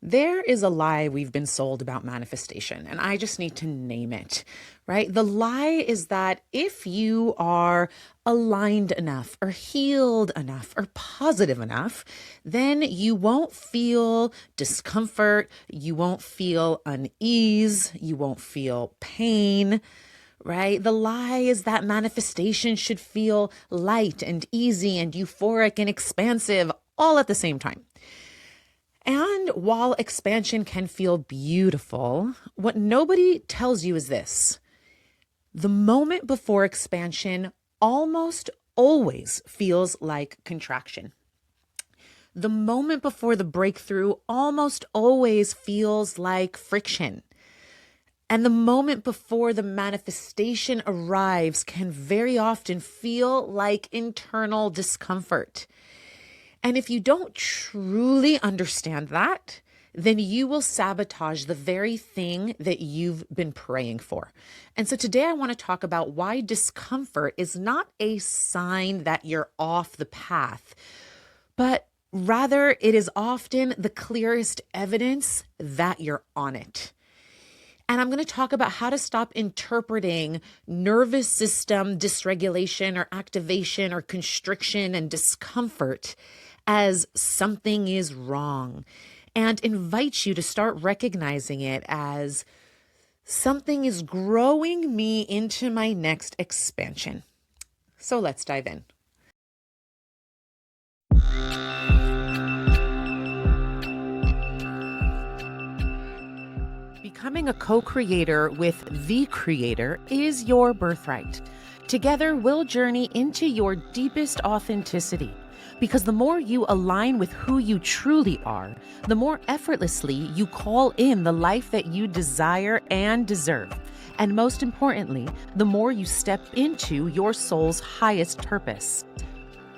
There is a lie we've been sold about manifestation, and I just need to name it, right? The lie is that if you are aligned enough or healed enough or positive enough, then you won't feel discomfort, you won't feel unease, you won't feel pain, right? The lie is that manifestation should feel light and easy and euphoric and expansive all at the same time. And while expansion can feel beautiful, what nobody tells you is this: the moment before expansion almost always feels like contraction. The moment before the breakthrough almost always feels like friction. And the moment before the manifestation arrives can very often feel like internal discomfort. And if you don't truly understand that, then you will sabotage the very thing that you've been praying for. And so today I want to talk about why discomfort is not a sign that you're off the path, but rather it is often the clearest evidence that you're on it. And I'm going to talk about how to stop interpreting nervous system dysregulation or activation or constriction and discomfort as something is wrong, and invite you to start recognizing it as something is growing me into my next expansion. So let's dive in. Becoming a co-creator with the creator is your birthright. Together, we'll journey into your deepest authenticity. Because the more you align with who you truly are, the more effortlessly you call in the life that you desire and deserve. And most importantly, the more you step into your soul's highest purpose.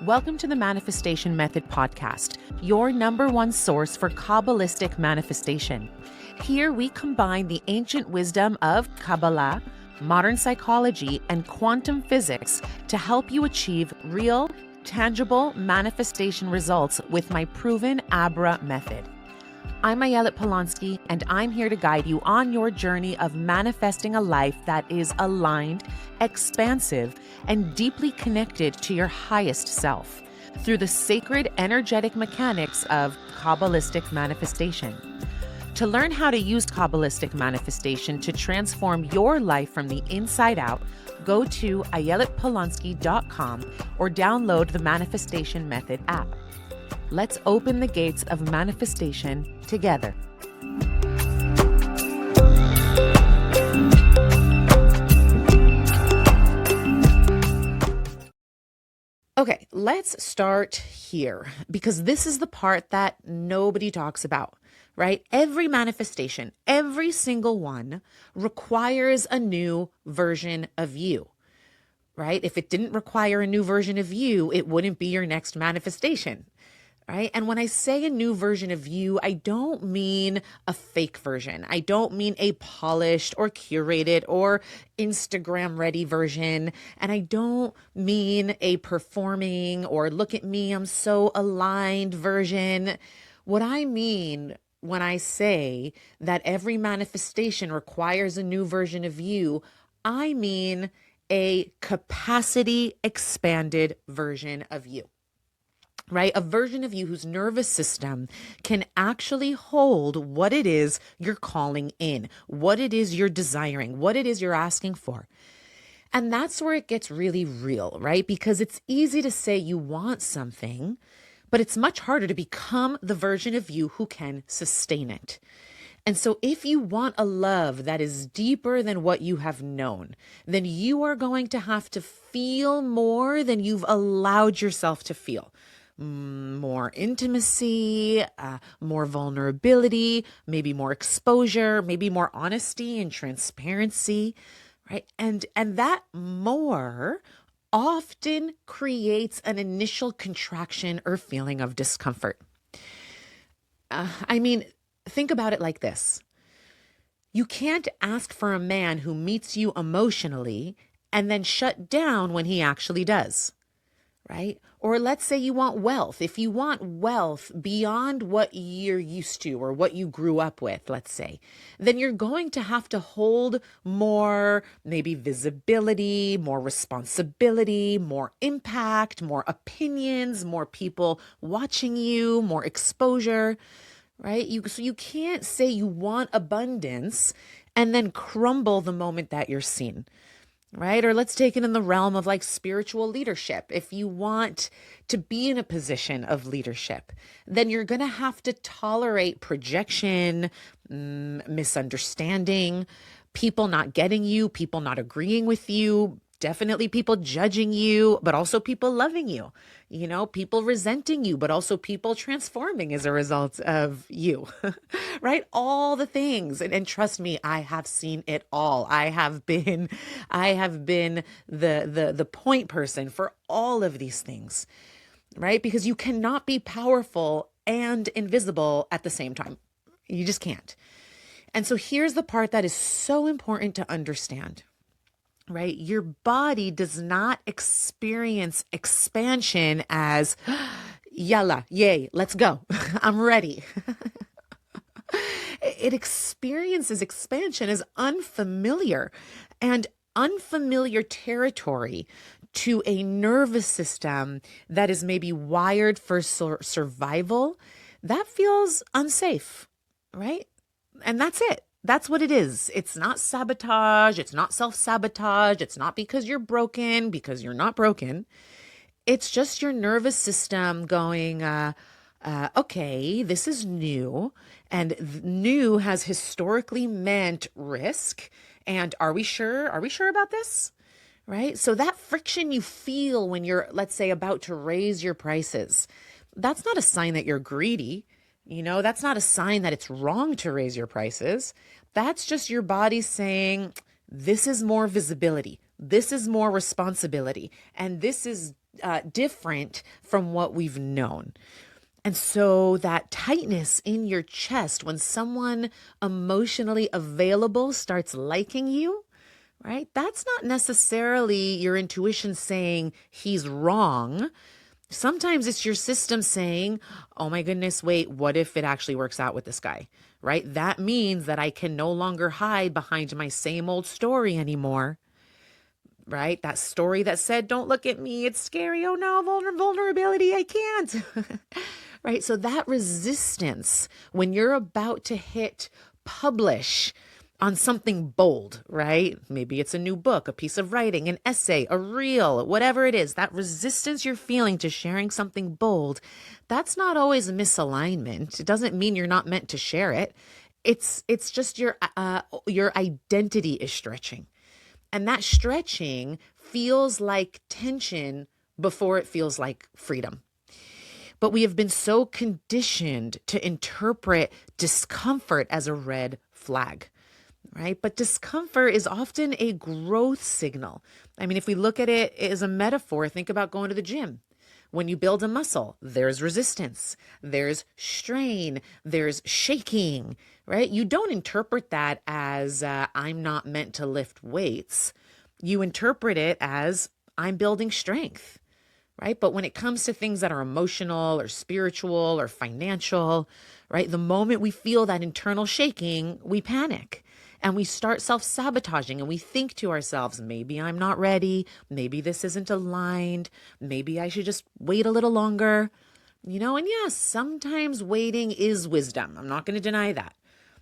Welcome to the Manifestation Method podcast, your number one source for Kabbalistic manifestation. Here we combine the ancient wisdom of Kabbalah, modern psychology, and quantum physics to help you achieve real, tangible manifestation results with my proven Abra method. I'm Ayelet Polonsky, and I'm here to guide you on your journey of manifesting a life that is aligned, expansive, and deeply connected to your highest self through the sacred energetic mechanics of Kabbalistic manifestation. To learn how to use Kabbalistic manifestation to transform your life from the inside out, go to ayeletpolonsky.com or download the Manifestation Method app. Let's open the gates of manifestation together. Okay, let's start here because this is the part that nobody talks about, right? Every manifestation, every single one requires a new version of you, right? If it didn't require a new version of you, it wouldn't be your next manifestation, right? And when I say a new version of you, I don't mean a fake version. I don't mean a polished or curated or Instagram ready version. And I don't mean a performing or look at me, I'm so aligned version. What I mean when I say that every manifestation requires a new version of you, I mean a capacity expanded version of you, right? A version of you whose nervous system can actually hold what it is you're calling in, what it is you're desiring, what it is you're asking for. And that's where it gets really real, right? Because it's easy to say you want something, but it's much harder to become the version of you who can sustain it. And so if you want a love that is deeper than what you have known, then you are going to have to feel more than you've allowed yourself to feel. More intimacy, more vulnerability, maybe more exposure, maybe more honesty and transparency, right? And that more often creates an initial contraction or feeling of discomfort. Think about it like this. You can't ask for a man who meets you emotionally and then shut down when he actually does, right? Or let's say you want wealth. If you want wealth beyond what you're used to or what you grew up with, let's say, then you're going to have to hold more, maybe visibility, more responsibility, more impact, more opinions, more people watching you, more exposure, right? So you can't say you want abundance and then crumble the moment that you're seen, right? Or let's take it in the realm of like spiritual leadership. If you want to be in a position of leadership, then you're going to have to tolerate projection, misunderstanding, people not getting you, people not agreeing with you, definitely people judging you, but also people loving you, people resenting you, but also people transforming as a result of you, right? All the things. And trust me, I have seen it all. I have been the point person for all of these things, right? Because you cannot be powerful and invisible at the same time. You just can't. And so here's the part that is so important to understand, right? Your body does not experience expansion as, yalla, yay, let's go. I'm ready. It experiences expansion as unfamiliar, and unfamiliar territory to a nervous system that is maybe wired for survival, that feels unsafe, right? And that's it. That's what it is. It's not sabotage. It's not self-sabotage. It's not because you're broken, because you're not broken. It's just your nervous system going, okay, this is new. And new has historically meant risk. And are we sure? Are we sure about this? Right? So that friction you feel when you're, let's say, about to raise your prices, that's not a sign that you're greedy. That's not a sign that it's wrong to raise your prices. That's just your body saying, this is more visibility. This is more responsibility. And this is different from what we've known. And so that tightness in your chest when someone emotionally available starts liking you, right? That's not necessarily your intuition saying he's wrong. Sometimes it's your system saying, oh my goodness, wait, what if it actually works out with this guy, right? That means that I can no longer hide behind my same old story anymore, right? That story that said, don't look at me, it's scary. Oh no, vulnerability, I can't, right? So that resistance when you're about to hit publish on something bold, right? Maybe it's a new book, a piece of writing, an essay, a reel, whatever it is, that resistance you're feeling to sharing something bold, that's not always a misalignment. It doesn't mean you're not meant to share it. It's just your identity is stretching. And that stretching feels like tension before it feels like freedom. But we have been so conditioned to interpret discomfort as a red flag, right? But discomfort is often a growth signal. I mean, if we look at it as a metaphor, think about going to the gym. When you build a muscle, there's resistance, there's strain, there's shaking, right? You don't interpret that as I'm not meant to lift weights. You interpret it as I'm building strength, right? But when it comes to things that are emotional or spiritual or financial, right? The moment we feel that internal shaking, we panic. And we start self-sabotaging and we think to ourselves, maybe I'm not ready. Maybe this isn't aligned. Maybe I should just wait a little longer. And yes, sometimes waiting is wisdom. I'm not going to deny that.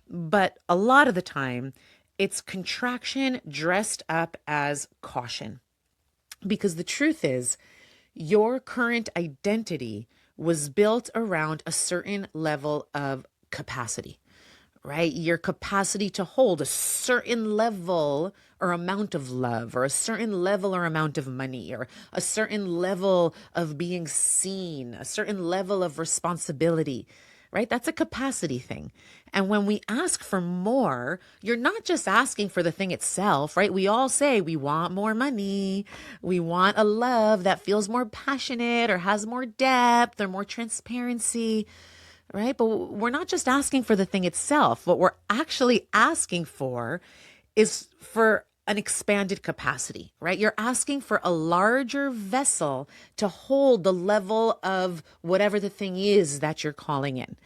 But a lot of the time, it's contraction dressed up as caution. Because the truth is, your current identity was built around a certain level of capacity. Right? Your capacity to hold a certain level or amount of love, or a certain level or amount of money, or a certain level of being seen, a certain level of responsibility, right? That's a capacity thing. And when we ask for more, you're not just asking for the thing itself, right? We all say we want more money. We want a love that feels more passionate or has more depth or more transparency. Right? But we're not just asking for the thing itself. What we're actually asking for is for an expanded capacity, right? You're asking for a larger vessel to hold the level of whatever the thing is that you're calling in,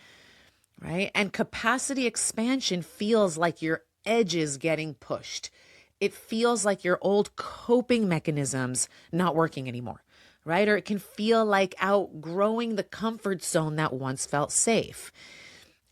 right? And capacity expansion feels like your edges getting pushed. It feels like your old coping mechanisms not working anymore, right? Or it can feel like outgrowing the comfort zone that once felt safe.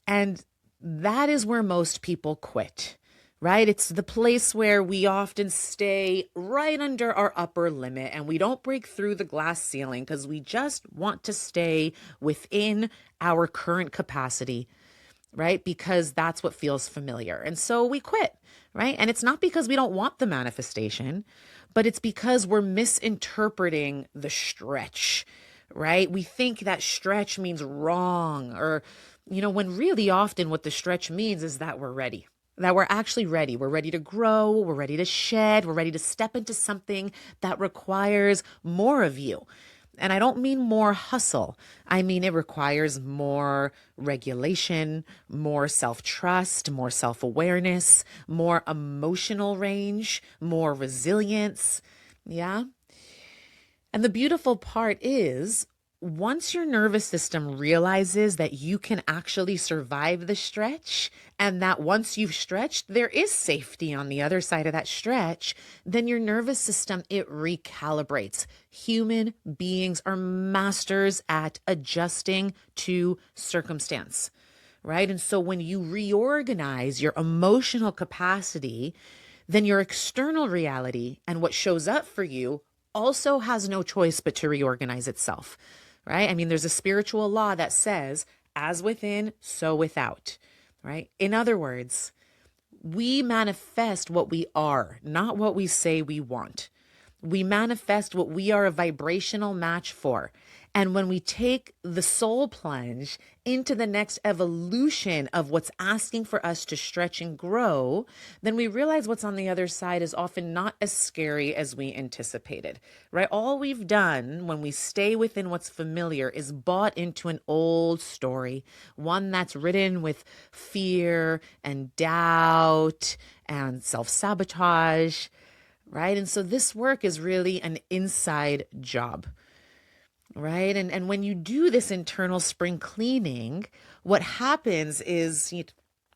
And that is where most people quit, right? It's the place where we often stay right under our upper limit and we don't break through the glass ceiling because we just want to stay within our current capacity, right? Because that's what feels familiar. And so we quit, right? And it's not because we don't want the manifestation, but it's because we're misinterpreting the stretch, right? We think that stretch means wrong or, when really often what the stretch means is that we're ready. That we're actually ready. We're ready to grow. We're ready to shed. We're ready to step into something that requires more of you. And I don't mean more hustle. I mean, it requires more regulation, more self-trust, more self-awareness, more emotional range, more resilience. Yeah. And the beautiful part is, once your nervous system realizes that you can actually survive the stretch and that once you've stretched, there is safety on the other side of that stretch, then your nervous system, it recalibrates. Human beings are masters at adjusting to circumstance, right? And so when you reorganize your emotional capacity, then your external reality and what shows up for you also has no choice but to reorganize itself, right? I mean, there's a spiritual law that says, as within, so without, right? In other words, we manifest what we are, not what we say we want. We manifest what we are a vibrational match for. And when we take the soul plunge into the next evolution of what's asking for us to stretch and grow, then we realize what's on the other side is often not as scary as we anticipated, right? All we've done when we stay within what's familiar is bought into an old story, one that's ridden with fear and doubt and self-sabotage, right? And so this work is really an inside job, right? And when you do this internal spring cleaning, what happens is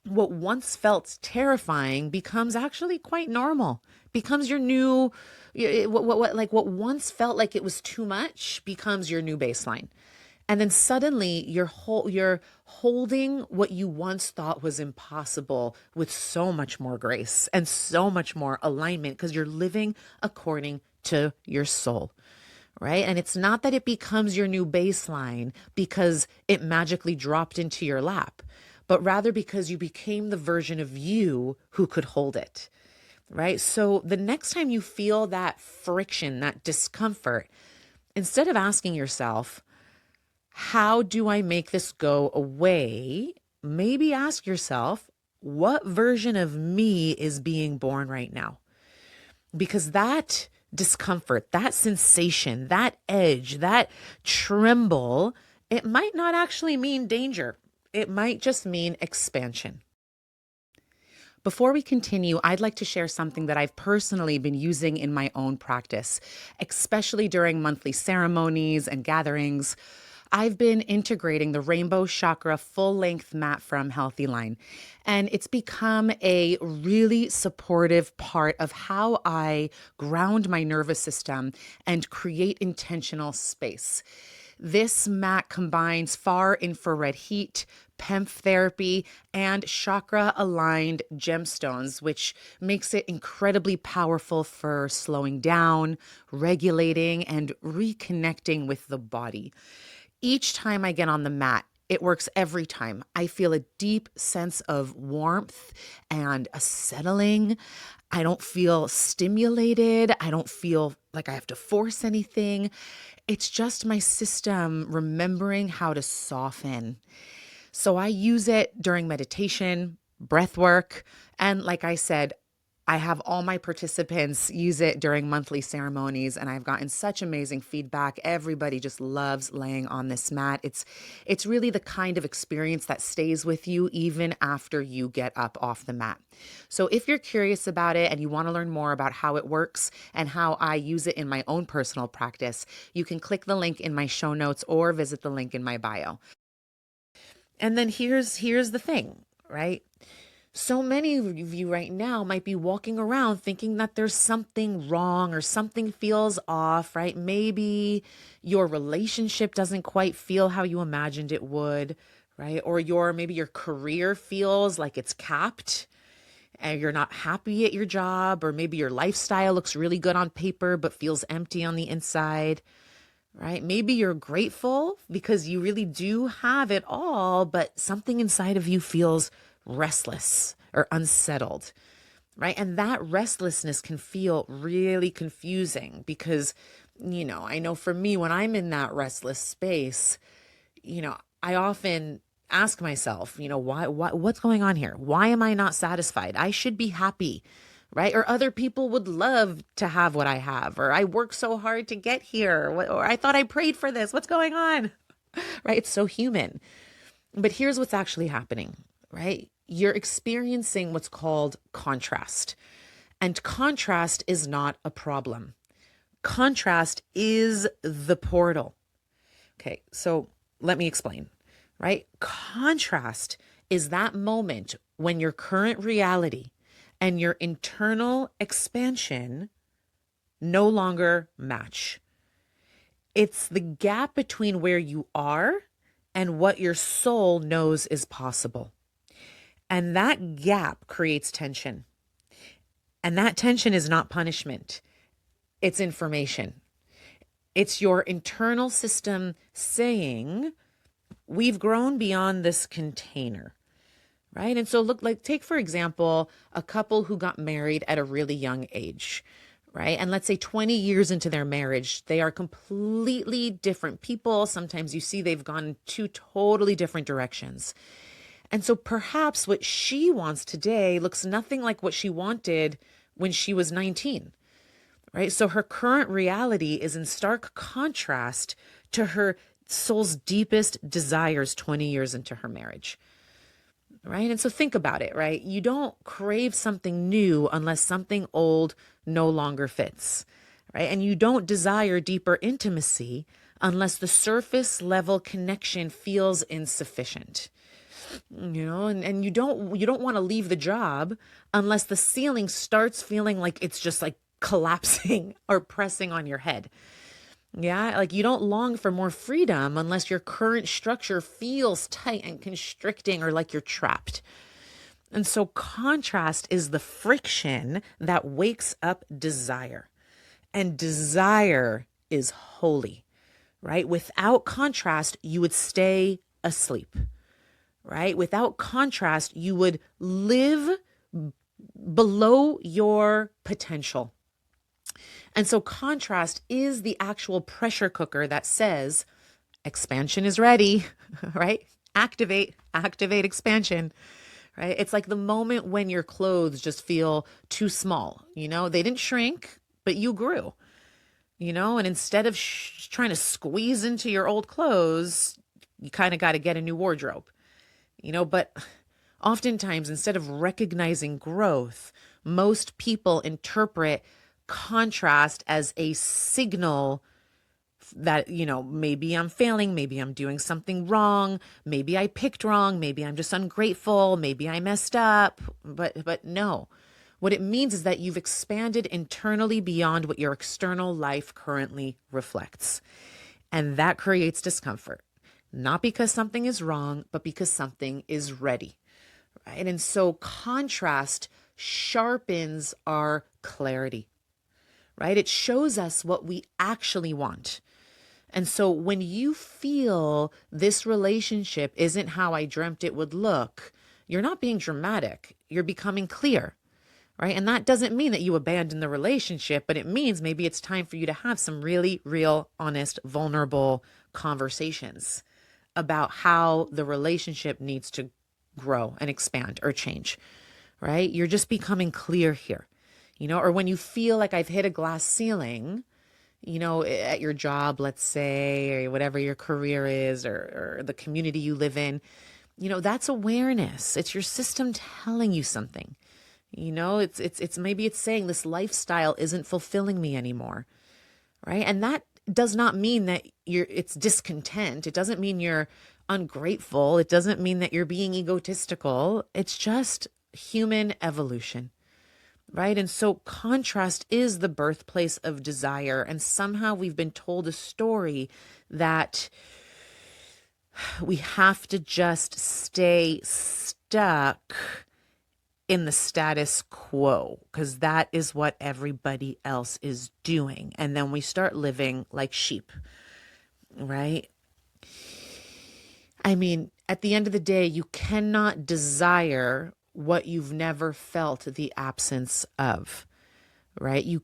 what once felt terrifying becomes actually quite normal, becomes your new, what once felt like it was too much becomes your new baseline. And then suddenly you're holding what you once thought was impossible with so much more grace and so much more alignment because you're living according to your soul, right? And it's not that it becomes your new baseline because it magically dropped into your lap, but rather because you became the version of you who could hold it, right? So the next time you feel that friction, that discomfort, instead of asking yourself, how do I make this go away? Maybe ask yourself, what version of me is being born right now? Because that discomfort, that sensation, that edge, that tremble, it might not actually mean danger. It might just mean expansion. Before we continue, I'd like to share something that I've personally been using in my own practice, especially during monthly ceremonies and gatherings. I've been integrating the Rainbow Chakra full-length mat from Healthy Line, and it's become a really supportive part of how I ground my nervous system and create intentional space. This mat combines far infrared heat, PEMF therapy, and chakra-aligned gemstones, which makes it incredibly powerful for slowing down, regulating, and reconnecting with the body. Each time I get on the mat, it works every time. I feel a deep sense of warmth and a settling. I don't feel stimulated. I don't feel like I have to force anything. It's just my system remembering how to soften. So I use it during meditation, breath work, and like I said, I have all my participants use it during monthly ceremonies, and I've gotten such amazing feedback. Everybody just loves laying on this mat. It's really the kind of experience that stays with you even after you get up off the mat. So if you're curious about it and you want to learn more about how it works and how I use it in my own personal practice, you can click the link in my show notes or visit the link in my bio. And then here's the thing, right? So many of you right now might be walking around thinking that there's something wrong or something feels off, right? Maybe your relationship doesn't quite feel how you imagined it would, right? Or maybe your career feels like it's capped and you're not happy at your job, or maybe your lifestyle looks really good on paper but feels empty on the inside. Right? Maybe you're grateful because you really do have it all, but something inside of you feels restless or unsettled, right? And that restlessness can feel really confusing because, I know for me, when I'm in that restless space, I often ask myself, what's going on here? Why am I not satisfied? I should be happy, right? Or other people would love to have what I have, or I worked so hard to get here, or I thought I prayed for this. What's going on? Right? It's so human. But here's what's actually happening, right? You're experiencing what's called contrast. And contrast is not a problem. Contrast is the portal. Okay, so let me explain, right? Contrast is that moment when your current reality and your internal expansion no longer match. It's the gap between where you are and what your soul knows is possible. And that gap creates tension. And that tension is not punishment, it's information. It's your internal system saying, we've grown beyond this container. Right? And so take, for example, a couple who got married at a really young age, right? And let's say 20 years into their marriage, they are completely different people. Sometimes you see they've gone two totally different directions. And so perhaps what she wants today looks nothing like what she wanted when she was 19, right? So her current reality is in stark contrast to her soul's deepest desires 20 years into her marriage. Right? And so think about it, right? You don't crave something new unless something old no longer fits, right? And you don't desire deeper intimacy unless the surface level connection feels insufficient. And you don't want to leave the job unless the ceiling starts feeling like it's just like collapsing or pressing on your head. Yeah, like you don't long for more freedom unless your current structure feels tight and constricting or like you're trapped. And so contrast is the friction that wakes up desire. And desire is holy, right? Without contrast, you would stay asleep, right? Without contrast, you would live below your potential. And so contrast is the actual pressure cooker that says expansion is ready, right? Activate expansion, right? It's like the moment when your clothes just feel too small, they didn't shrink, but you grew, and instead of trying to squeeze into your old clothes, you kind of got to get a new wardrobe, but oftentimes instead of recognizing growth, most people interpret contrast as a signal that, maybe I'm failing, maybe I'm doing something wrong, maybe I picked wrong, maybe I'm just ungrateful, maybe I messed up. But no, what it means is that you've expanded internally beyond what your external life currently reflects. And that creates discomfort, not because something is wrong, but because something is ready, right? And so contrast sharpens our clarity, right? It shows us what we actually want. And so when you feel this relationship isn't how I dreamt it would look, you're not being dramatic. You're becoming clear, right? And that doesn't mean that you abandon the relationship, but it means maybe it's time for you to have some really real, honest, vulnerable conversations about how the relationship needs to grow and expand or change, right? You're just becoming clear here. or when you feel like I've hit a glass ceiling, at your job, let's say, or whatever your career is, or the community you live in, that's awareness. It's your system telling you something. It's maybe it's saying this lifestyle isn't fulfilling me anymore, right? And that does not mean that it's discontent. It doesn't mean you're ungrateful. It doesn't mean that you're being egotistical. It's just human evolution, right? And so contrast is the birthplace of desire. And somehow we've been told a story that we have to just stay stuck in the status quo because that is what everybody else is doing. And then we start living like sheep, right? I mean, at the end of the day, you cannot desire what you've never felt the absence of, right? You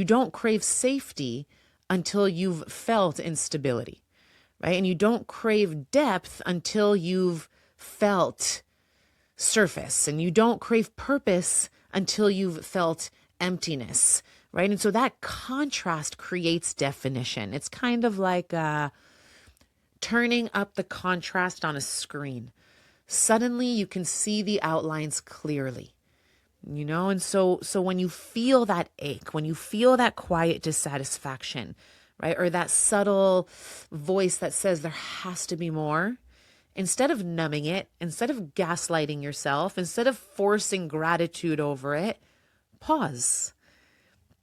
don't crave safety until you've felt instability, right? And you don't crave depth until you've felt surface, and you don't crave purpose until you've felt emptiness, right? And so that contrast creates definition. It's kind of like turning up the contrast on a screen. Suddenly you can see the outlines clearly, and so when you feel that ache, when you feel that quiet dissatisfaction, right, or that subtle voice that says there has to be more, instead of numbing it, instead of gaslighting yourself, instead of forcing gratitude over it, pause.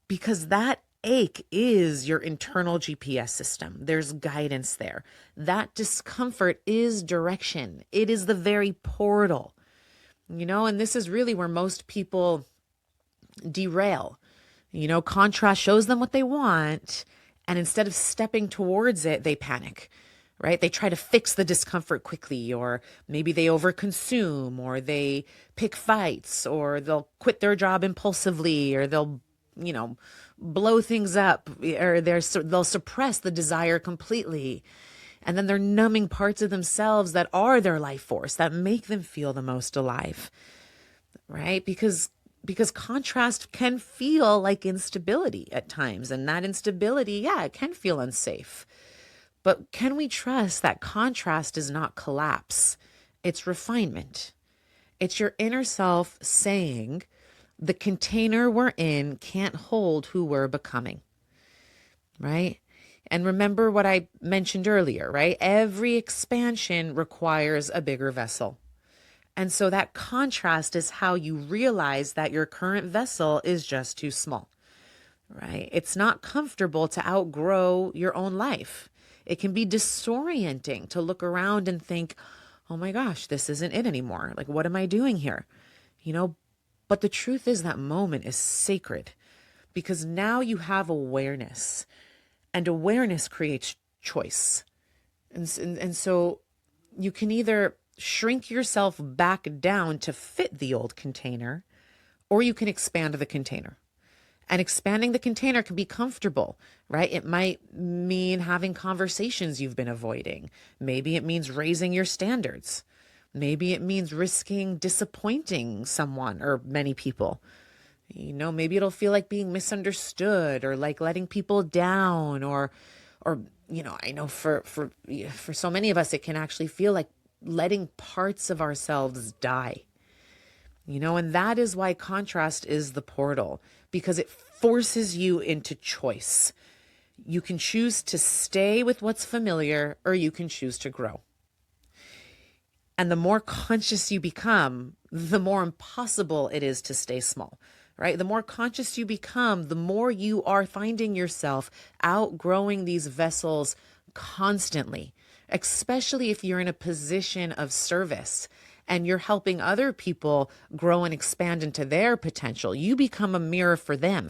Because that ache is your internal GPS system. There's guidance there. That discomfort is direction. It is the very portal, and this is really where most people derail. Contrast shows them what they want, and instead of stepping towards it, they panic. Right? They try to fix the discomfort quickly, or maybe they overconsume, or they pick fights, or they'll quit their job impulsively, or they'll, blow things up, or they'll suppress the desire completely. And then they're numbing parts of themselves that are their life force, that make them feel the most alive, right? Because contrast can feel like instability at times, and that instability, it can feel unsafe. But can we trust that contrast is not collapse? It's refinement. It's your inner self saying, the container we're in can't hold who we're becoming, right? And remember what I mentioned earlier, right? Every expansion requires a bigger vessel. And so that contrast is how you realize that your current vessel is just too small, right? It's not comfortable to outgrow your own life. It can be disorienting to look around and think, oh my gosh, this isn't it anymore. Like, what am I doing here? But the truth is that moment is sacred because now you have awareness, and awareness creates choice. And so you can either shrink yourself back down to fit the old container, or you can expand the container. And expanding the container can be comfortable, right? It might mean having conversations you've been avoiding. Maybe it means raising your standards. Maybe it means risking disappointing someone or many people. Maybe it'll feel like being misunderstood, or like letting people down, or I know for so many of us, it can actually feel like letting parts of ourselves die. And that is why contrast is the portal, because it forces you into choice. You can choose to stay with what's familiar, or you can choose to grow. And the more conscious you become, the more impossible it is to stay small, right? The more conscious you become, the more you are finding yourself outgrowing these vessels constantly, especially if you're in a position of service and you're helping other people grow and expand into their potential. You become a mirror for them.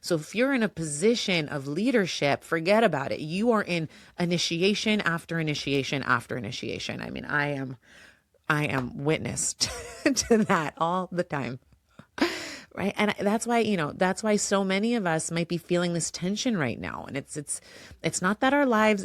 So if you're in a position of leadership, forget about it. You are in initiation after initiation after initiation. I mean, I am witness to that all the time. Right. And that's why so many of us might be feeling this tension right now. And it's not that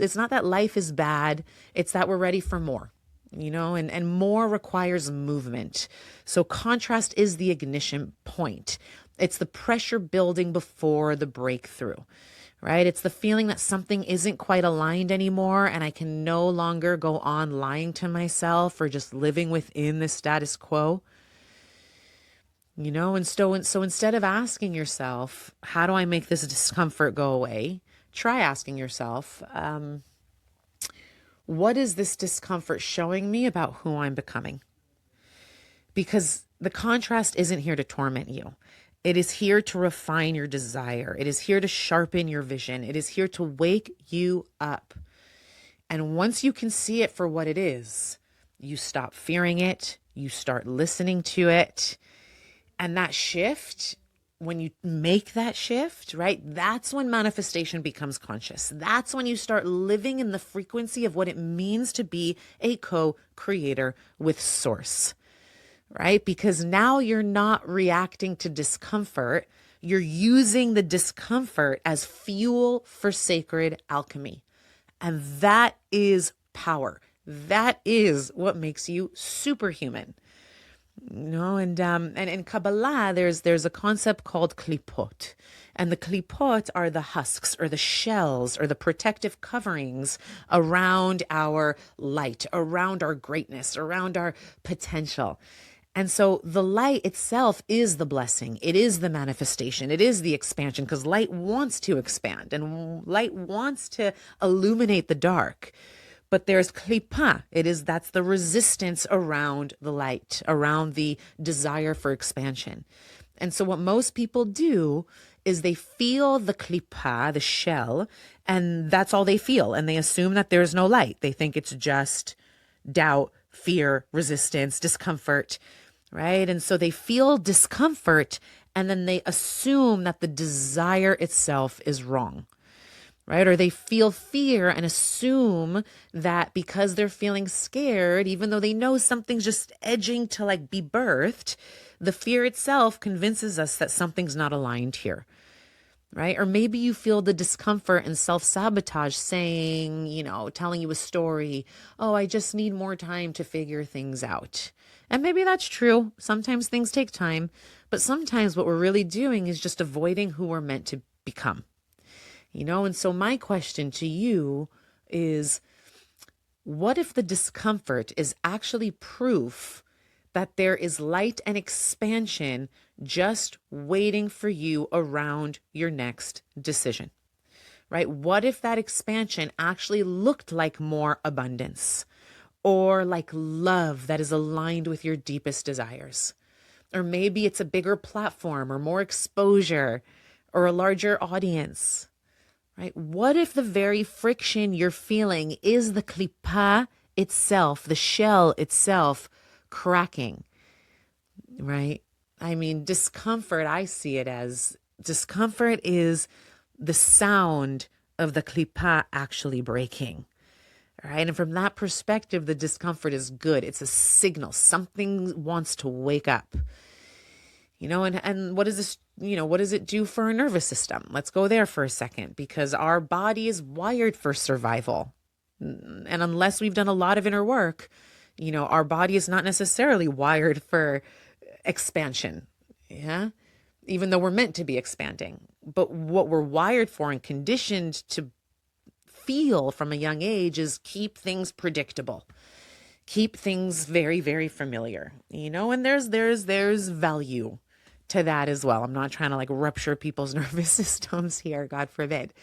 it's not that life is bad. It's that we're ready for more. And more requires movement. So contrast is the ignition point. It's the pressure building before the breakthrough, right? It's the feeling that something isn't quite aligned anymore and I can no longer go on lying to myself or just living within the status quo. And so instead of asking yourself, how do I make this discomfort go away? Try asking yourself, what is this discomfort showing me about who I'm becoming? Because the contrast isn't here to torment you. It is here to refine your desire. It is here to sharpen your vision. It is here to wake you up. And once you can see it for what it is, you stop fearing it. You start listening to it. And that shift, when you make that shift, right, that's when manifestation becomes conscious. That's when you start living in the frequency of what it means to be a co-creator with Source. Right? Because now you're not reacting to discomfort. You're using the discomfort as fuel for sacred alchemy. And that is power. That is what makes you superhuman. And in Kabbalah, there's a concept called klipot. And the klipot are the husks or the shells or the protective coverings around our light, around our greatness, around our potential. And so the light itself is the blessing. It is the manifestation. It is the expansion because light wants to expand and light wants to illuminate the dark. But there's klipa. That's the resistance around the light, around the desire for expansion. And so what most people do is they feel the klipa, the shell, and that's all they feel. And they assume that there's no light. They think it's just doubt, fear, resistance, discomfort. Right? And so they feel discomfort and then they assume that the desire itself is wrong, right? Or they feel fear and assume that because they're feeling scared, even though they know something's just edging to like be birthed, the fear itself convinces us that something's not aligned here. Right? Or maybe you feel the discomfort and self-sabotage saying, telling you a story, oh, I just need more time to figure things out. And maybe that's true. Sometimes things take time, but sometimes what we're really doing is just avoiding who we're meant to become. And so my question to you is, what if the discomfort is actually proof that there is light and expansion just waiting for you around your next decision, right? What if that expansion actually looked like more abundance or like love that is aligned with your deepest desires? Or maybe it's a bigger platform or more exposure or a larger audience, right? What if the very friction you're feeling is the klipa itself, the shell itself cracking, right? I mean, discomfort, I see it as discomfort is the sound of the klipa actually breaking, right? And from that perspective, the discomfort is good. It's a signal. Something wants to wake up, and what is this, what does it do for our nervous system? Let's go there for a second, because our body is wired for survival. And unless we've done a lot of inner work, our body is not necessarily wired for expansion. Yeah. Even though we're meant to be expanding, but what we're wired for and conditioned to feel from a young age is keep things predictable, keep things very, very familiar, and there's value to that as well. I'm not trying to like rupture people's nervous systems here, God forbid.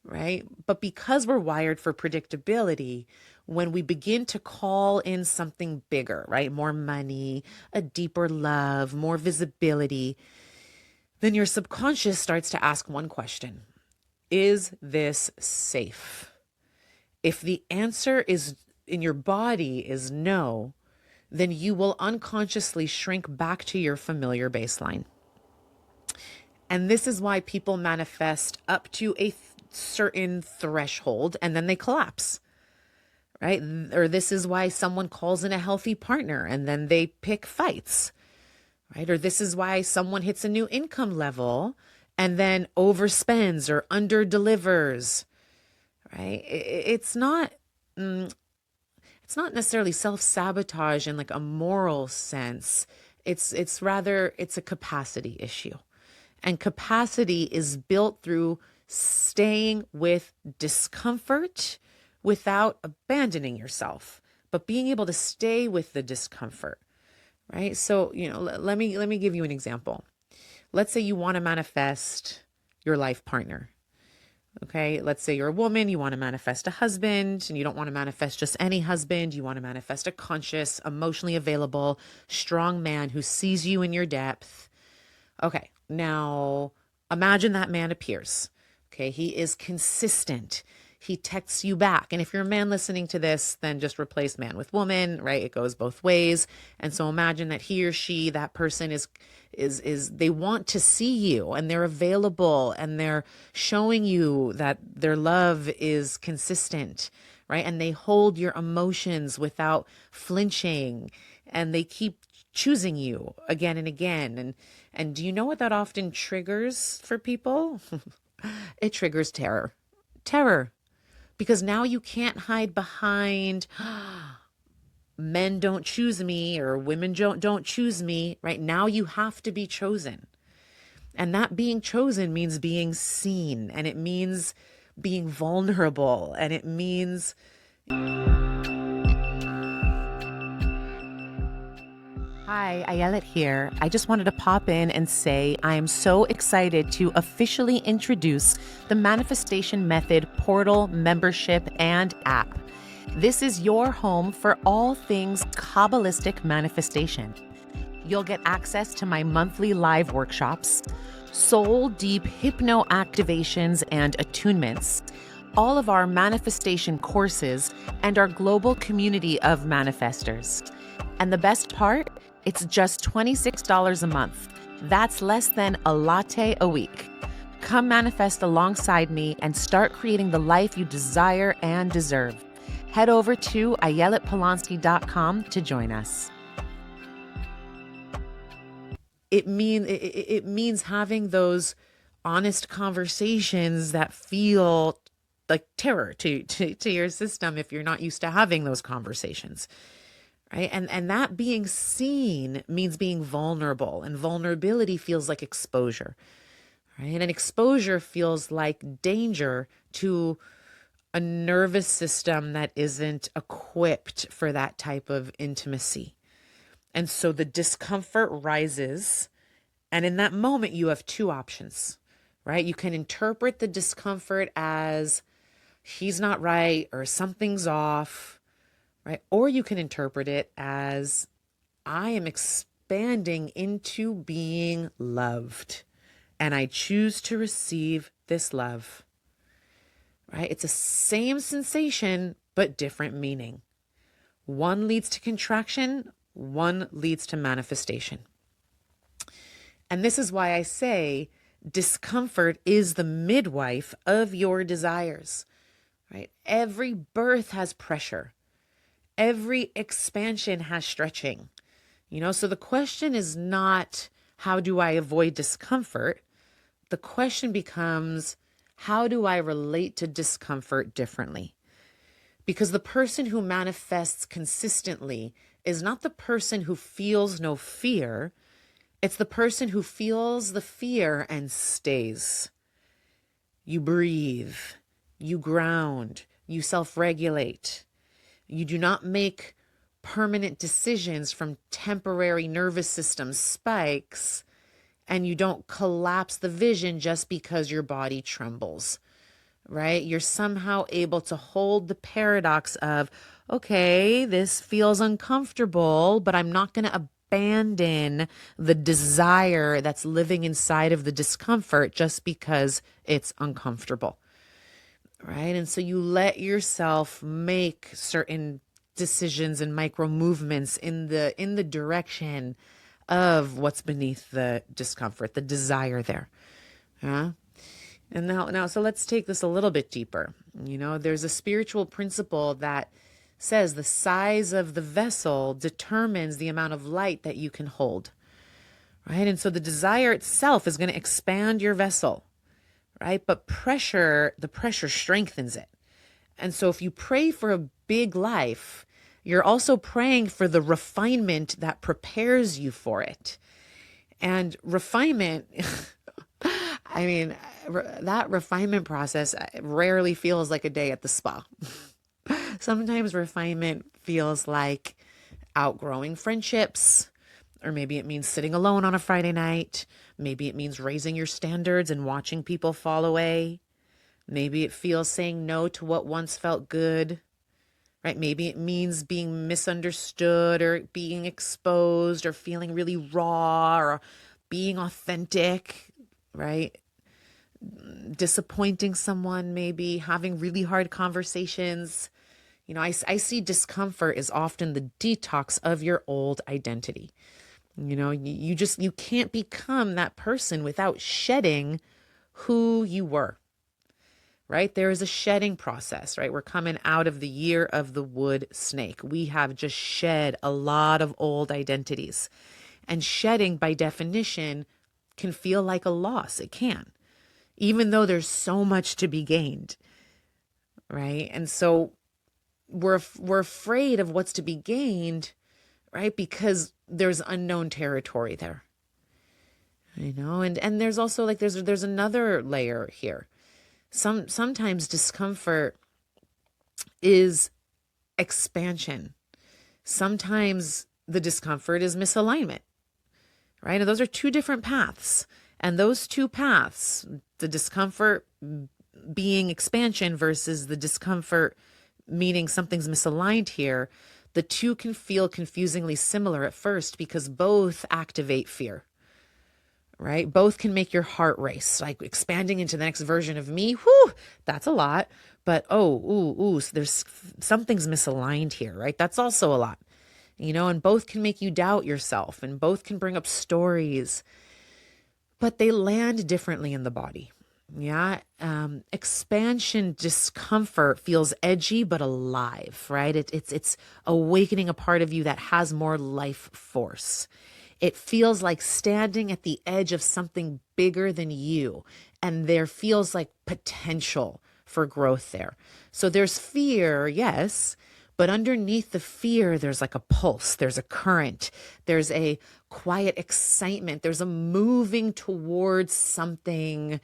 Right. But because we're wired for predictability, when we begin to call in something bigger, right? More money, a deeper love, more visibility, then your subconscious starts to ask one question: is this safe? If the answer is in your body is no, then you will unconsciously shrink back to your familiar baseline. And this is why people manifest up to a certain threshold and then they collapse, right? Or this is why someone calls in a healthy partner and then they pick fights, right? Or this is why someone hits a new income level and then overspends or underdelivers, right? It's not necessarily self-sabotage in like a moral sense. It's rather, it's a capacity issue. And capacity is built through staying with discomfort without abandoning yourself, but being able to stay with the discomfort, right? So, let me give you an example. Let's say you want to manifest your life partner. Okay, let's say you're a woman, you want to manifest a husband, and you don't want to manifest just any husband. You want to manifest a conscious, emotionally available, strong man who sees you in your depth. Okay, now imagine that man appears. Okay, he is consistent. He texts you back. And if you're a man listening to this, then just replace man with woman, right? It goes both ways. And so imagine that he or she, that person is they want to see you and they're available and they're showing you that their love is consistent, right? And they hold your emotions without flinching and they keep choosing you again and again. And do you know what that often triggers for people? It triggers terror. Terror. Because now you can't hide behind men don't choose me or women don't choose me, right? Now you have to be chosen. And that being chosen means being seen, and it means being vulnerable, and it means Hi, Ayelet here. I just wanted to pop in and say I am so excited to officially introduce the Manifestation Method portal, membership, and app. This is your home for all things Kabbalistic manifestation. You'll get access to my monthly live workshops, soul deep hypno activations and attunements, all of our manifestation courses, and our global community of manifestors. And the best part? It's just $26 a month. That's less than a latte a week. Come manifest alongside me and start creating the life you desire and deserve. Head over to ayeletpolonsky.com to join us. It means having those honest conversations that feel like terror to your system if you're not used to having those conversations. Right? And that being seen means being vulnerable, and vulnerability feels like exposure, right? And exposure feels like danger to a nervous system that isn't equipped for that type of intimacy. And so the discomfort rises, and in that moment you have two options, right? You can interpret the discomfort as he's not right or something's off, right? Or you can interpret it as I am expanding into being loved and I choose to receive this love, right? It's the same sensation, but different meaning. One leads to contraction, one leads to manifestation. And this is why I say discomfort is the midwife of your desires, right? Every birth has pressure. Every expansion has stretching, so the question is not, how do I avoid discomfort? The question becomes, how do I relate to discomfort differently? Because the person who manifests consistently is not the person who feels no fear. It's the person who feels the fear and stays. You breathe, you ground, you self-regulate. You do not make permanent decisions from temporary nervous system spikes, and you don't collapse the vision just because your body trembles, right? You're somehow able to hold the paradox of, okay, this feels uncomfortable, but I'm not going to abandon the desire that's living inside of the discomfort just because it's uncomfortable. Right. And so you let yourself make certain decisions and micro movements in the direction of what's beneath the discomfort, the desire there. And now, so let's take this a little bit deeper. There's a spiritual principle that says the size of the vessel determines the amount of light that you can hold. Right. And so the desire itself is going to expand your vessel. Right? But the pressure strengthens it. And so if you pray for a big life, you're also praying for the refinement that prepares you for it. And refinement, I mean, that refinement process rarely feels like a day at the spa. Sometimes refinement feels like outgrowing friendships, or maybe it means sitting alone on a Friday night. Maybe it means raising your standards and watching people fall away. Maybe it feels saying no to what once felt good, right? Maybe it means being misunderstood or being exposed or feeling really raw or being authentic, right? Disappointing someone, maybe having really hard conversations. I see discomfort is often the detox of your old identity. You can't become that person without shedding who you were, right? There is a shedding process, right? We're coming out of the year of the wood snake. We have just shed a lot of old identities. And shedding, by definition, can feel like a loss. It can, even though there's so much to be gained, right? And so we're afraid of what's to be gained, right? Because there's unknown territory there. And there's also like there's another layer here. Sometimes discomfort is expansion. Sometimes the discomfort is misalignment, right? And those are two different paths. And those two paths, the discomfort being expansion versus the discomfort meaning something's misaligned here, the two can feel confusingly similar at first because both activate fear, right? Both can make your heart race, like expanding into the next version of me. Whew, that's a lot. But so there's something's misaligned here, right? That's also a lot, and both can make you doubt yourself and both can bring up stories, but they land differently in the body. Yeah. Expansion discomfort feels edgy, but alive, right? It's awakening a part of you that has more life force. It feels like standing at the edge of something bigger than you. And there feels like potential for growth there. So there's fear, yes, but underneath the fear, there's like a pulse, there's a current, there's a quiet excitement, there's a moving towards something,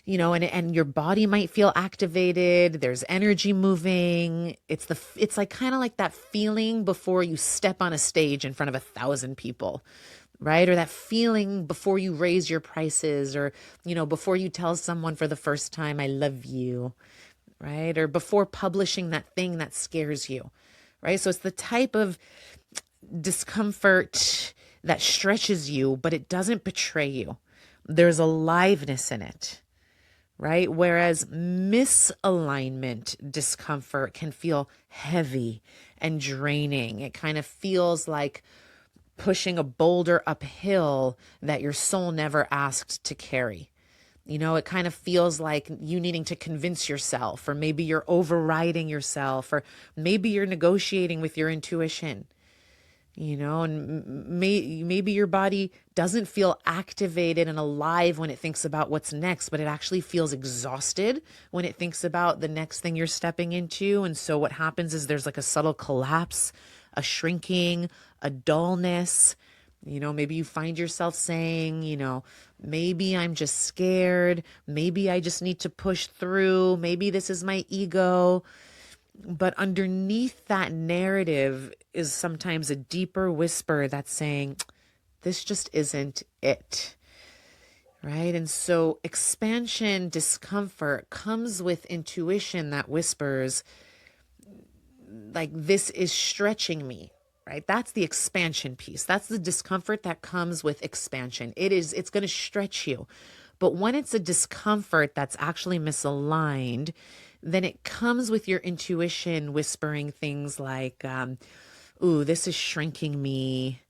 and your body might feel activated. There's energy moving. It's like kind of like that feeling before you step on a stage in front of 1,000 people, right? Or that feeling before you raise your prices, or, before you tell someone for the first time, I love you, right? Or before publishing that thing that scares you, right? So it's the type of discomfort that stretches you, but it doesn't betray you. There's aliveness in it, right? Whereas misalignment discomfort can feel heavy and draining. It kind of feels like pushing a boulder uphill that your soul never asked to carry. It kind of feels like you needing to convince yourself, or maybe you're overriding yourself, or maybe you're negotiating with your intuition. And maybe your body doesn't feel activated and alive when it thinks about what's next, but it actually feels exhausted when it thinks about the next thing you're stepping into. And so what happens is there's like a subtle collapse, a shrinking, a dullness. Maybe you find yourself saying, maybe I'm just scared. Maybe I just need to push through. Maybe this is my ego. But underneath that narrative is sometimes a deeper whisper that's saying, this just isn't it, right? And so expansion discomfort comes with intuition that whispers, like, this is stretching me, right? That's the expansion piece. That's the discomfort that comes with expansion. It's going to stretch you. But when it's a discomfort that's actually misaligned, then it comes with your intuition whispering things like, ooh, this is shrinking me.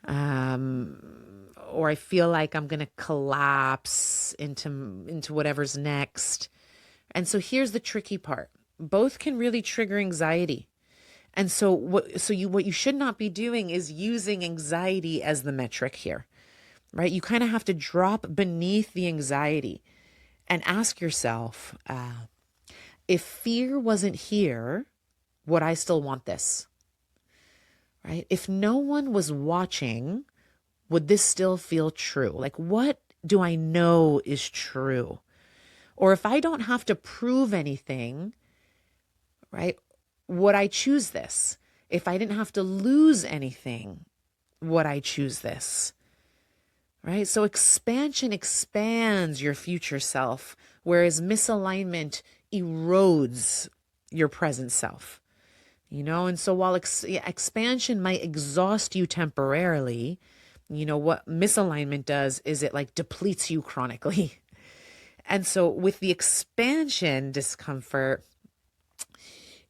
Or I feel like I'm going to collapse into whatever's next. And so here's the tricky part. Both can really trigger anxiety. And so what you should not be doing is using anxiety as the metric here, right? You kind of have to drop beneath the anxiety and ask yourself, if fear wasn't here, would I still want this? Right? If no one was watching, would this still feel true? Like, what do I know is true? Or if I don't have to prove anything, right? Would I choose this? If I didn't have to lose anything, would I choose this? Right? So expansion expands your future self, whereas misalignment erodes your present self. And so while expansion might exhaust you temporarily, what misalignment does is it like depletes you chronically. And so with the expansion discomfort,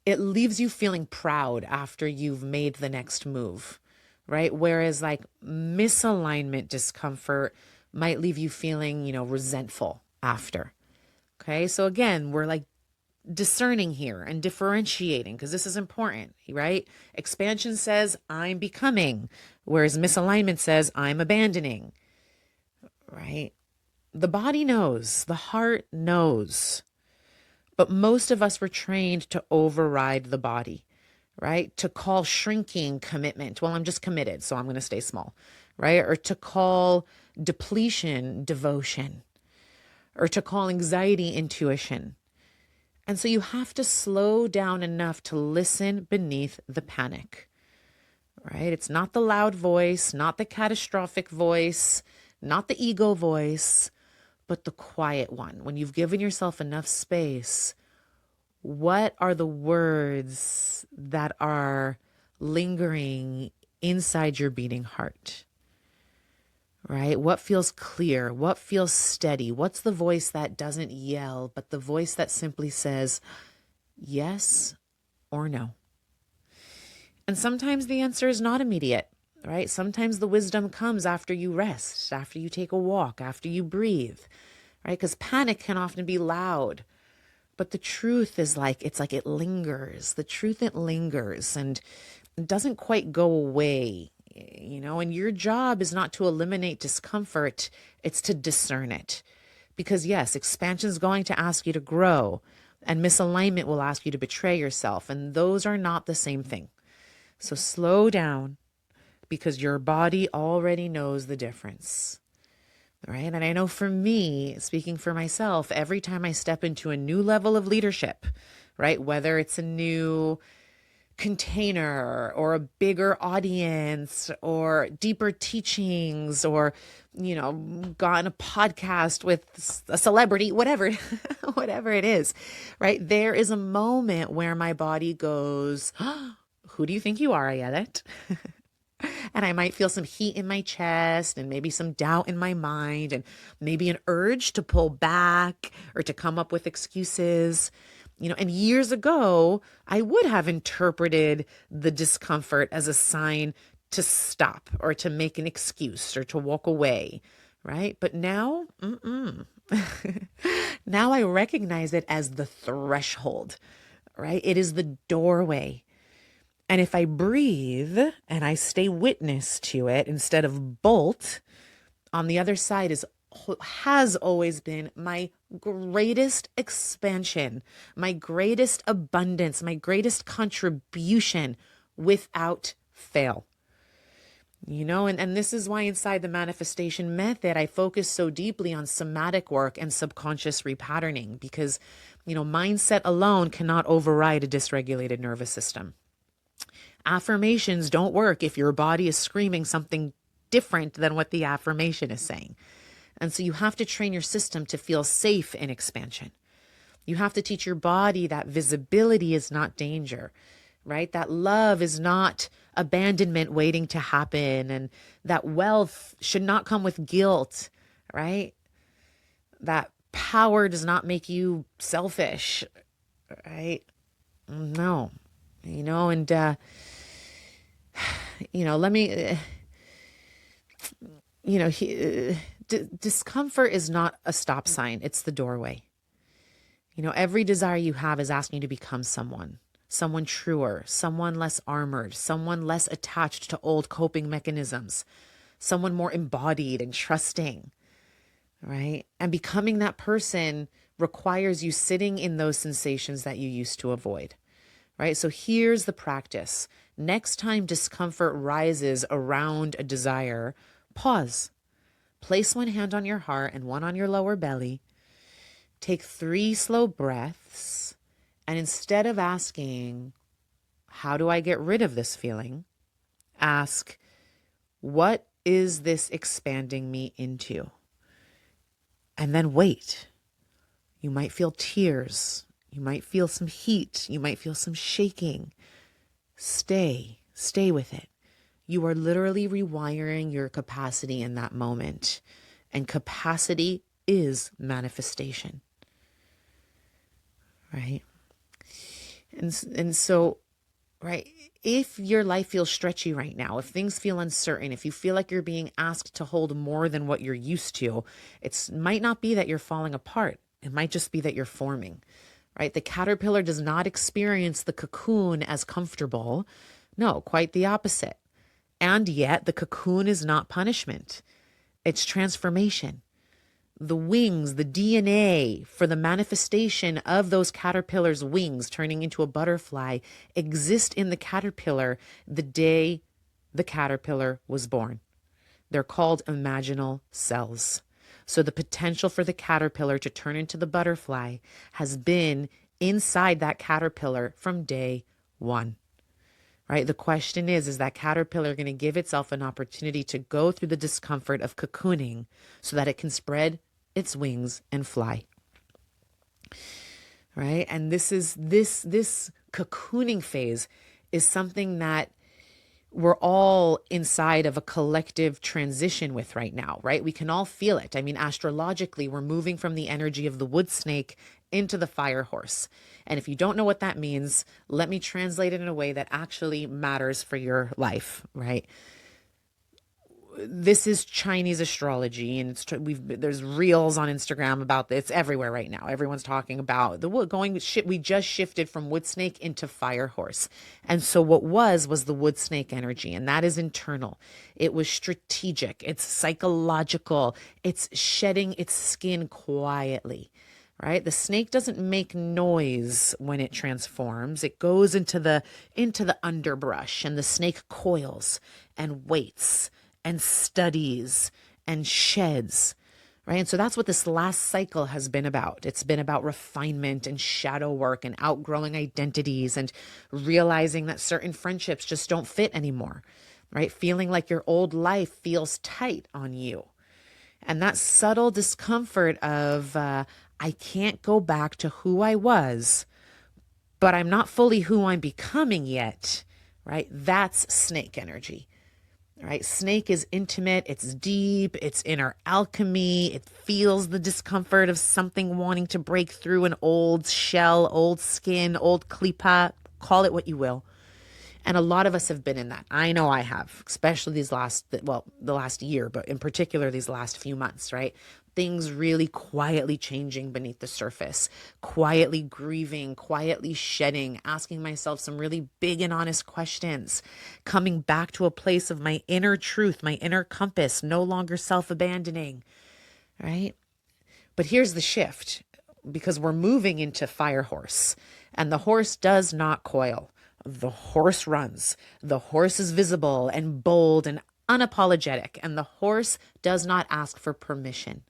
it leaves you feeling proud after you've made the next move, right? Whereas like misalignment discomfort might leave you feeling, resentful after. Okay. So again, we're like discerning here and differentiating because this is important, right? Expansion says I'm becoming, whereas misalignment says I'm abandoning, right? The body knows, the heart knows, but most of us were trained to override the body, right? To call shrinking commitment. Well, I'm just committed, so I'm going to stay small, right? Or to call depletion devotion, or to call anxiety intuition. And so you have to slow down enough to listen beneath the panic, right? It's not the loud voice, not the catastrophic voice, not the ego voice, but the quiet one. When you've given yourself enough space, what are the words that are lingering inside your beating heart? Right? What feels clear? What feels steady? What's the voice that doesn't yell, but the voice that simply says yes or no? And sometimes the answer is not immediate, right? Sometimes the wisdom comes after you rest, after you take a walk, after you breathe, right? Because panic can often be loud, but the truth is it lingers. The truth, it lingers and it doesn't quite go away. And your job is not to eliminate discomfort, it's to discern it. Because yes, expansion is going to ask you to grow and misalignment will ask you to betray yourself. And those are not the same thing. So slow down because your body already knows the difference, right? And I know for me, speaking for myself, every time I step into a new level of leadership, right? Whether it's a new container or a bigger audience or deeper teachings or got on a podcast with a celebrity, whatever whatever it is, right? There is a moment where my body goes, oh, who do you think you are, Ayelet? And I might feel some heat in my chest and maybe some doubt in my mind and maybe an urge to pull back or to come up with excuses. And years ago, I would have interpreted the discomfort as a sign to stop or to make an excuse or to walk away, right? But now, now I recognize it as the threshold, right? It is the doorway. And if I breathe and I stay witness to it instead of bolt, on the other side has always been my greatest expansion, my greatest abundance, my greatest contribution without fail. And this is why inside the manifestation method, I focus so deeply on somatic work and subconscious repatterning because, mindset alone cannot override a dysregulated nervous system. Affirmations don't work if your body is screaming something different than what the affirmation is saying. And so you have to train your system to feel safe in expansion. You have to teach your body that visibility is not danger, right? That love is not abandonment waiting to happen, and that wealth should not come with guilt, right? That power does not make you selfish, right? No, let me, discomfort is not a stop sign. It's the doorway. Every desire you have is asking you to become someone truer, someone less armored, someone less attached to old coping mechanisms, someone more embodied and trusting, right? And becoming that person requires you sitting in those sensations that you used to avoid, right? So here's the practice. Next time discomfort rises around a desire, pause. Place one hand on your heart and one on your lower belly. Take 3 slow breaths. And instead of asking, how do I get rid of this feeling? Ask, what is this expanding me into? And then wait. You might feel tears. You might feel some heat. You might feel some shaking. Stay with it. You are literally rewiring your capacity in that moment. And capacity is manifestation. Right? And so, right, if your life feels stretchy right now, if things feel uncertain, if you feel like you're being asked to hold more than what you're used to, it might not be that you're falling apart. It might just be that you're forming, right? The caterpillar does not experience the cocoon as comfortable. No, quite the opposite. And yet the cocoon is not punishment. It's transformation. The wings, the DNA for the manifestation of those caterpillar's wings turning into a butterfly exist in the caterpillar the day the caterpillar was born. They're called imaginal cells. So the potential for the caterpillar to turn into the butterfly has been inside that caterpillar from day one. Right? The question is that caterpillar going to give itself an opportunity to go through the discomfort of cocooning so that it can spread its wings and fly? Right? And this cocooning phase is something that we're all inside of a collective transition with right now, right? We can all feel it. I mean, astrologically, we're moving from the energy of the wood snake into the fire horse. And if you don't know what that means, let me translate it in a way that actually matters for your life, right? This is Chinese astrology, and there's reels on Instagram about this. It's everywhere right now. Everyone's talking about the wood we just shifted from wood snake into fire horse. And so what was the wood snake energy, and that is internal. It was strategic. It's psychological. It's shedding its skin quietly. Right? The snake doesn't make noise when it transforms. It goes into the underbrush, and the snake coils and waits and studies and sheds, right? And so that's what this last cycle has been about. It's been about refinement and shadow work and outgrowing identities and realizing that certain friendships just don't fit anymore, right? Feeling like your old life feels tight on you. And that subtle discomfort of, I can't go back to who I was, but I'm not fully who I'm becoming yet, right? That's snake energy. Right? Snake is intimate, it's deep, it's inner alchemy, it feels the discomfort of something wanting to break through an old shell, old skin, old klipa, call it what you will. And a lot of us have been in that. I know I have, especially the last year, but in particular these last few months, right? Things really quietly changing beneath the surface, quietly grieving, quietly shedding, asking myself some really big and honest questions, coming back to a place of my inner truth, my inner compass, no longer self-abandoning, right? But here's the shift, because we're moving into fire horse, and the horse does not coil. The horse runs. The horse is visible and bold and unapologetic, and the horse does not ask for permission.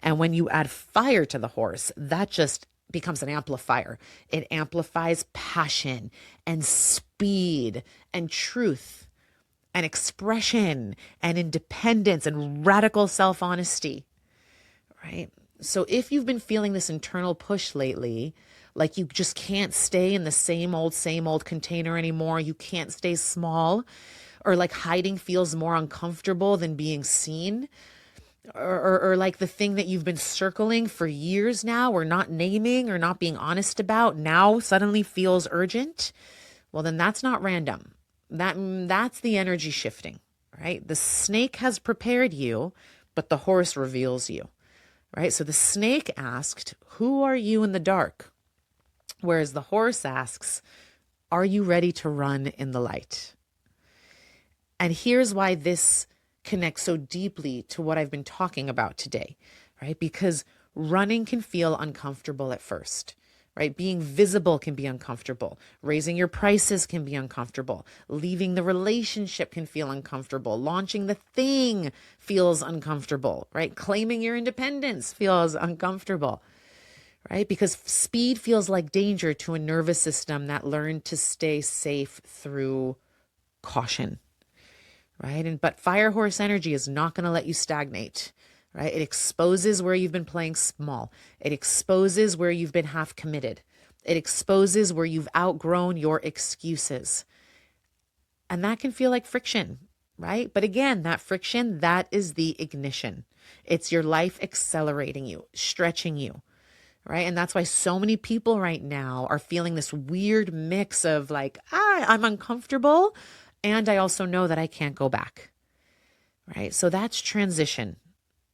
And when you add fire to the horse, that just becomes an amplifier. It amplifies passion and speed and truth and expression and independence and radical self-honesty, right? So if you've been feeling this internal push lately, like you just can't stay in the same old container anymore, you can't stay small, or like hiding feels more uncomfortable than being seen, or like the thing that you've been circling for years now, or not naming or not being honest about, now suddenly feels urgent, well, then that's not random. That's the energy shifting, right? The snake has prepared you, but the horse reveals you, right? So the snake asked, who are you in the dark? Whereas the horse asks, are you ready to run in the light? And here's why this connects so deeply to what I've been talking about today, right? Because running can feel uncomfortable at first, right? Being visible can be uncomfortable. Raising your prices can be uncomfortable. Leaving the relationship can feel uncomfortable. Launching the thing feels uncomfortable, right? Claiming your independence feels uncomfortable, right? Because speed feels like danger to a nervous system that learned to stay safe through caution, right? But fire horse energy is not going to let you stagnate, right? It exposes where you've been playing small. It exposes where you've been half committed. It exposes where you've outgrown your excuses. And that can feel like friction, right? But again, that friction, that is the ignition. It's your life accelerating you, stretching you, right? And that's why so many people right now are feeling this weird mix of like, I'm uncomfortable, and I also know that I can't go back, right? So that's transition.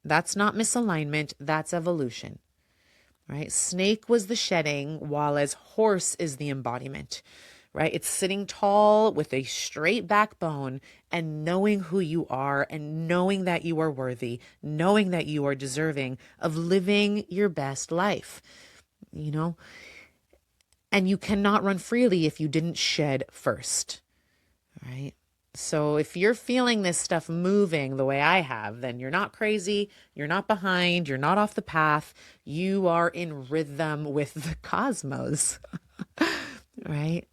That's not misalignment. That's evolution, right? Snake was the shedding, while as horse is the embodiment, right? It's sitting tall with a straight backbone and knowing who you are and knowing that you are worthy, knowing that you are deserving of living your best life, and you cannot run freely if you didn't shed first, right? So if you're feeling this stuff moving the way I have, then you're not crazy, you're not behind, you're not off the path, you are in rhythm with the cosmos, right?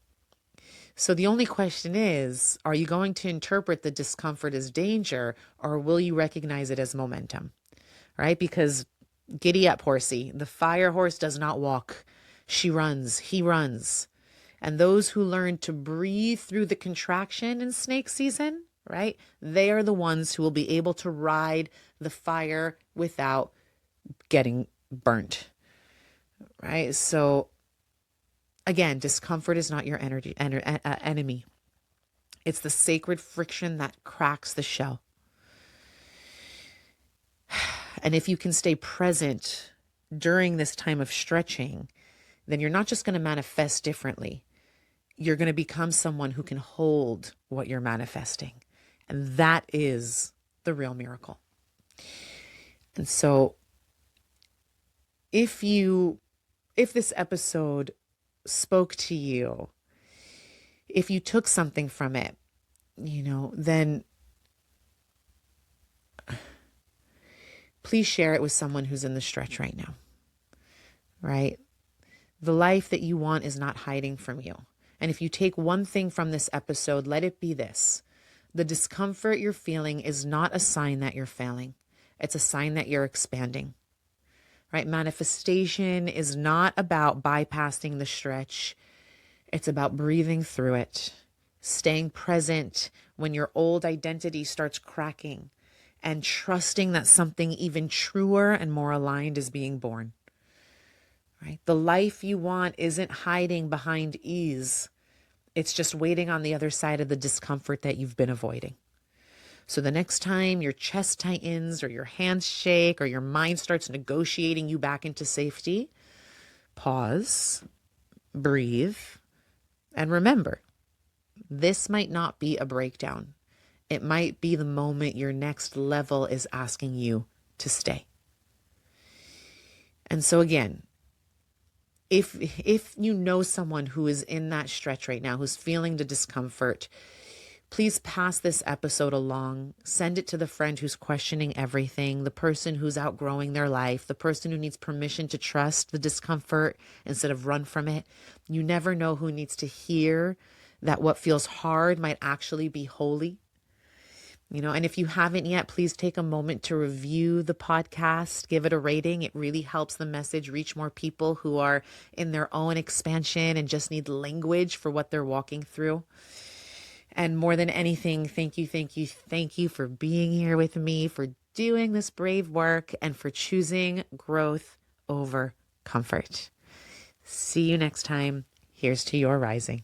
So the only question is, are you going to interpret the discomfort as danger, or will you recognize it as momentum, right? Because giddy up, horsey, the fire horse does not walk. She runs, he runs. And those who learn to breathe through the contraction in snake season, right? They are the ones who will be able to ride the fire without getting burnt, right? So again, discomfort is not your enemy. It's the sacred friction that cracks the shell. And if you can stay present during this time of stretching, then you're not just going to manifest differently. You're going to become someone who can hold what you're manifesting. And that is the real miracle. And so if this episode spoke to you, if you took something from it, then please share it with someone who's in the stretch right now, right? The life that you want is not hiding from you. And if you take one thing from this episode, let it be this: the discomfort you're feeling is not a sign that you're failing. It's a sign that you're expanding, right? Manifestation is not about bypassing the stretch. It's about breathing through it, staying present when your old identity starts cracking, and trusting that something even truer and more aligned is being born. Right? The life you want isn't hiding behind ease. It's just waiting on the other side of the discomfort that you've been avoiding. So the next time your chest tightens or your hands shake or your mind starts negotiating you back into safety, pause, breathe, and remember, this might not be a breakdown. It might be the moment your next level is asking you to stay. And so again, if you know someone who is in that stretch right now, who's feeling the discomfort, please pass this episode along. Send it to the friend who's questioning everything, the person who's outgrowing their life, the person who needs permission to trust the discomfort instead of run from it. You never know who needs to hear that what feels hard might actually be holy. And if you haven't yet, please take a moment to review the podcast, give it a rating. It really helps the message reach more people who are in their own expansion and just need language for what they're walking through. And more than anything, thank you for being here with me, for doing this brave work, and for choosing growth over comfort. See you next time. Here's to your rising.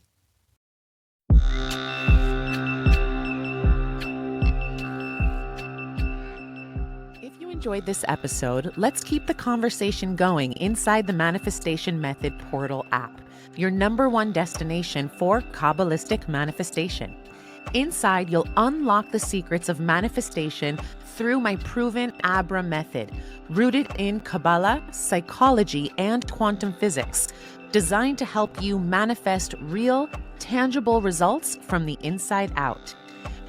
Enjoyed this episode, let's keep the conversation going inside the Manifestation Method Portal app, your #1 destination for Kabbalistic manifestation. Inside, you'll unlock the secrets of manifestation through my proven Abra method, rooted in Kabbalah, psychology, and quantum physics, designed to help you manifest real, tangible results from the inside out.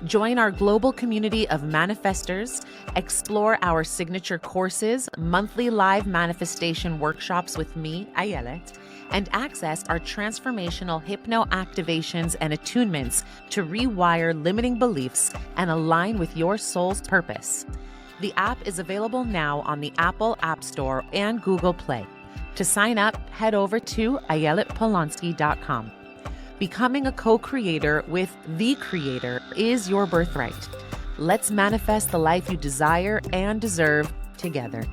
Join our global community of manifestors, explore our signature courses, monthly live manifestation workshops with me, Ayelet, and access our transformational hypno activations and attunements to rewire limiting beliefs and align with your soul's purpose. The app is available now on the Apple App Store and Google Play. To sign up, head over to ayeletpolonsky.com. Becoming a co-creator with the Creator is your birthright. Let's manifest the life you desire and deserve together.